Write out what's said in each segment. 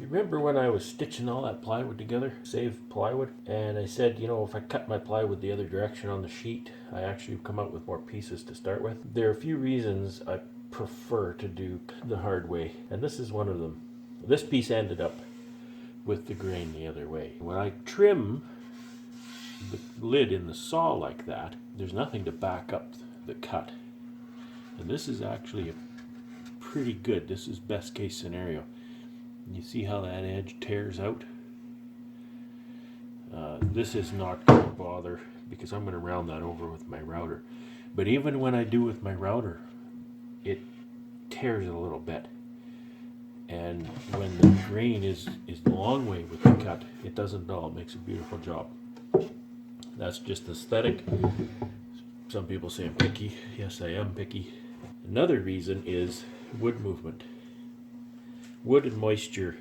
You remember when I was stitching all that plywood together, save plywood, and I said, you know, if I cut my plywood the other direction on the sheet, I actually come out with more pieces to start with. There are a few reasons I prefer to do the hard way, and this is one of them. This piece ended up with the grain the other way. When I trim the lid in the saw like that, there's nothing to back up the cut. And this is actually pretty good. This is best case scenario. You see how that edge tears out? This is not going to bother because I'm going to round that over with my router. But even when I do with my router, it tears a little bit. And when the grain is the long way with the cut, it doesn't at all. It makes a beautiful job. That's just aesthetic. Some people say I'm picky. Yes, I am picky. Another reason is wood movement. Wood and moisture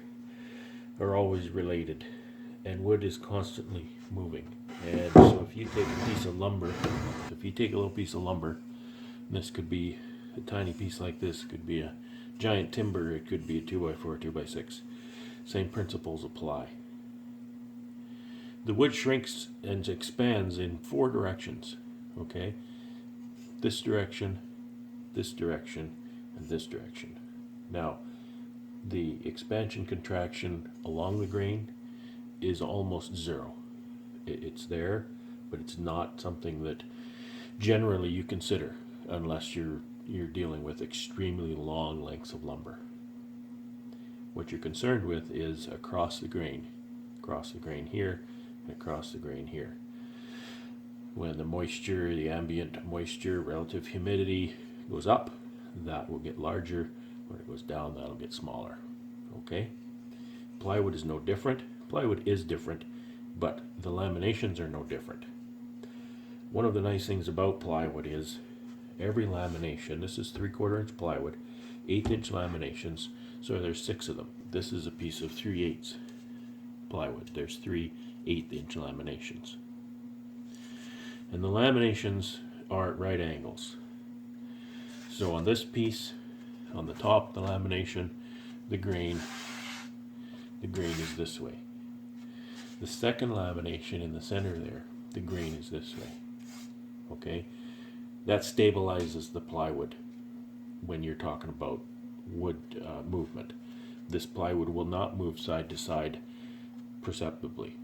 are always related, and wood is constantly moving. And so if you take a piece of lumber, if you take a little piece of lumber, this could be a tiny piece like this, it could be a giant timber, it could be a 2x4, 2x6. Same principles apply. The wood shrinks and expands in 4 directions, okay? This direction, and this direction. Now, the expansion contraction along the grain is almost zero. It's there, but it's not something that generally you consider unless you're dealing with extremely long lengths of lumber. What you're concerned with is across the grain here, and across the grain here. When the moisture, the ambient moisture, relative humidity goes up, that will get larger. When it goes down, that'll get smaller. Okay? Plywood is no different. Plywood is different, but the laminations are no different. One of the nice things about plywood is every lamination, this is 3/4 inch plywood, 1/8 inch laminations, so there's 6 of them. This is a piece of 3/8 plywood. There's 3 1/8 inch laminations. And the laminations are at right angles. So on this piece, on the top of the lamination, the grain is this way. The second lamination in the center there, the grain is this way. Okay? That stabilizes the plywood when you're talking about wood movement. This plywood will not move side to side perceptibly.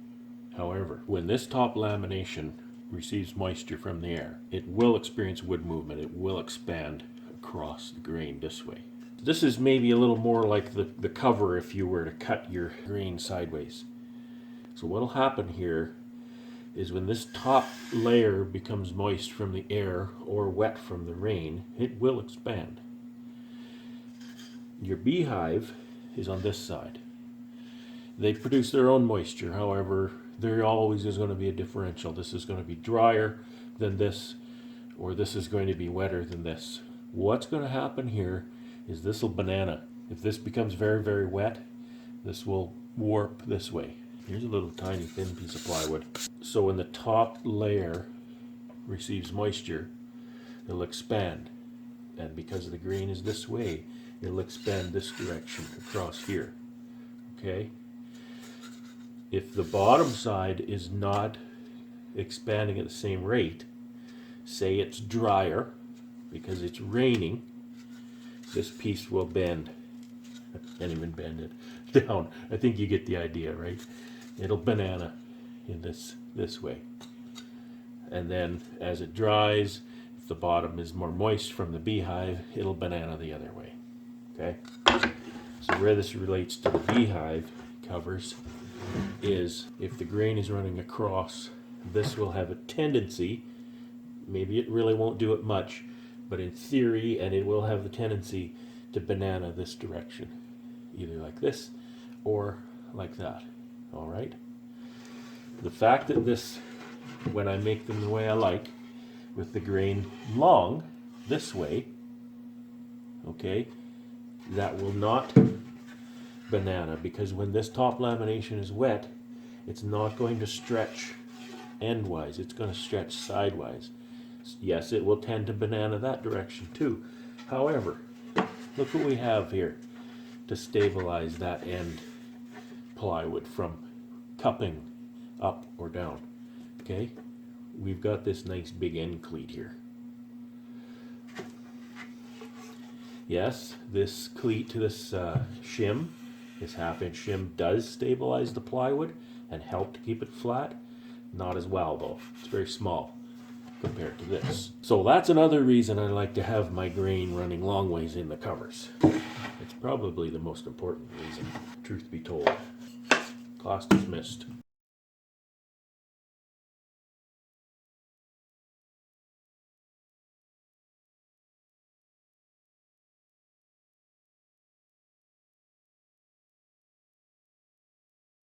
However, when this top lamination receives moisture from the air, it will experience wood movement. It will expand across the grain this way. This is maybe a little more like the cover if you were to cut your grain sideways. So what will happen here is when this top layer becomes moist from the air or wet from the rain, it will expand. Your beehive is on this side. They produce their own moisture, however, there always is going to be a differential. This is going to be drier than this, or this is going to be wetter than this. What's going to happen here is this will banana. If this becomes very, very wet, this will warp this way. Here's a little tiny thin piece of plywood. So when the top layer receives moisture, it'll expand. And because the grain is this way, it'll expand this direction across here. Okay? If the bottom side is not expanding at the same rate, say it's drier because it's raining, this piece will bend. I can't even bend it down. I think you get the idea, right? It'll banana in this way. And then as it dries, if the bottom is more moist from the beehive, it'll banana the other way. Okay? So where this relates to the beehive covers is if the grain is running across, this will have a tendency, maybe it really won't do it much, but in theory, and it will have the tendency to banana this direction, either like this or like that. All right? The fact that this, when I make them the way I like, with the grain long this way, okay, that will not banana, because when this top lamination is wet, it's not going to stretch endwise, it's going to stretch sidewise. Yes, it will tend to banana that direction too. However, look what we have here to stabilize that end plywood from cupping up or down. Okay, we've got this nice big end cleat here. Yes, this cleat, this shim, this 1/2 inch shim does stabilize the plywood and help to keep it flat. Not as well though, it's very small compared to this. So that's another reason I like to have my grain running long ways in the covers. It's probably the most important reason, truth be told. Class dismissed.